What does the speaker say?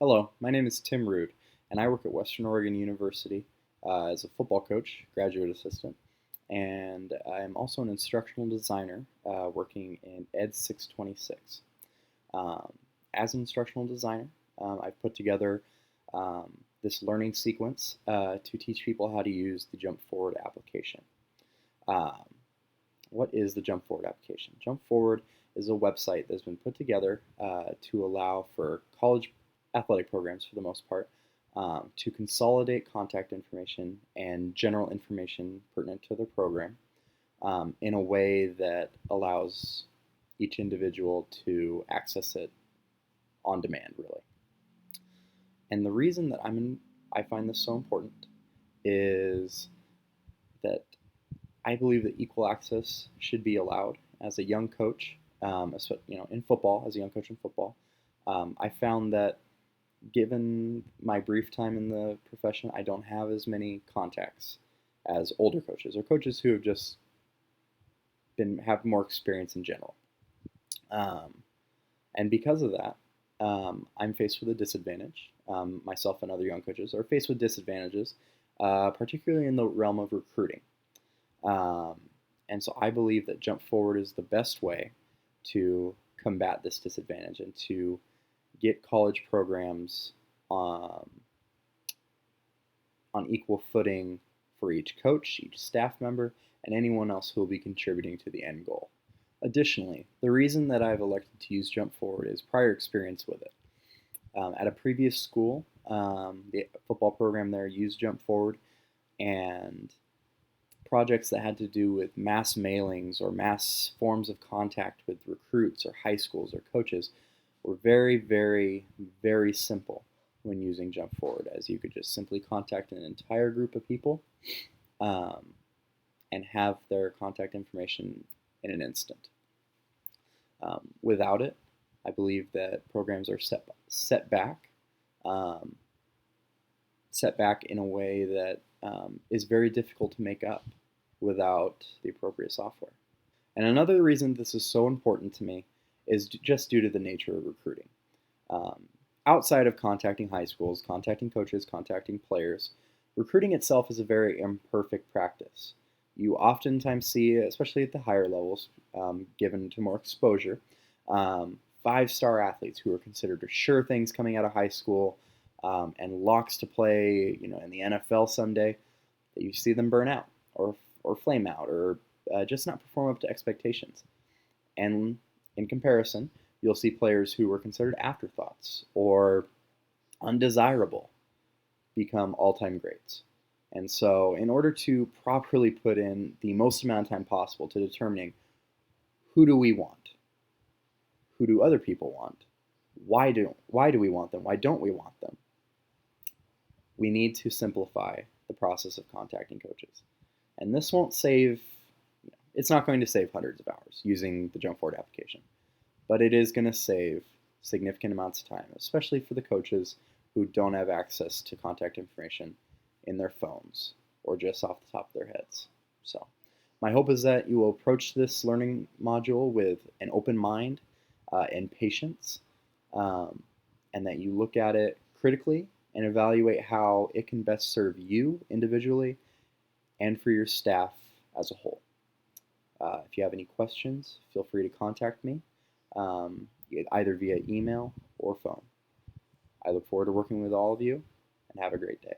Hello, my name is Tim Rude, and I work at Western Oregon University as a football coach, graduate assistant, and I'm also an instructional designer working in Ed 626. Um, as an instructional designer, I've put together this learning sequence to teach people how to use the Jump Forward application. Um, what is the Jump Forward application? Jump Forward is a website that's been put together to allow for college athletic programs, for the most part, to consolidate contact information and general information pertinent to their program in a way that allows each individual to access it on demand, really. And the reason that I find this so important is that I believe that equal access should be allowed as a young coach, in football, as a young coach in football. I found that given my brief time in the profession, I don't have as many contacts as older coaches or coaches who have just have more experience in general. Um, and because of that, I'm faced with a disadvantage. Myself and other young coaches are faced with disadvantages, particularly in the realm of recruiting. Um, and so I believe that Jump Forward is the best way to combat this disadvantage and to get college programs on equal footing for each coach, each staff member, and anyone else who will be contributing to the end goal. Additionally, the reason that I've elected to use Jump Forward is prior experience with it. At a previous school, the football program there used Jump Forward, and projects that had to do with mass mailings or mass forms of contact with recruits or high schools or coaches were very, very, very simple when using Jump Forward, as you could just simply contact an entire group of people um, and have their contact information in an instant. Without it, I believe that programs are um, set back in a way that is very difficult to make up without the appropriate software. And another reason this is so important to me is just due to the nature of recruiting. Um, Outside of contacting high schools, contacting coaches, contacting players, recruiting itself is a very imperfect practice. You oftentimes see, especially at the higher levels, given to more exposure, five-star athletes who are considered sure things coming out of high school and locks to play, in the NFL someday. That you see them burn out or flame out or just not perform up to expectations. And in comparison, you'll see players who were considered afterthoughts or undesirable become all-time greats. And so, in order to properly put in the most amount of time possible to determining who do we want, who do other people want, why do we want them, why don't we want them, we need to simplify the process of contacting coaches. And this won't save, it's not going to save hundreds of hours using the Jump Forward application, but it is going to save significant amounts of time, especially for the coaches who don't have access to contact information in their phones or just off the top of their heads. So, my hope is that you will approach this learning module with an open mind and patience, um, and that you look at it critically and evaluate how it can best serve you individually and for your staff as a whole. If you have any questions, feel free to contact me either via email or phone. I look forward to working with all of you, and have a great day.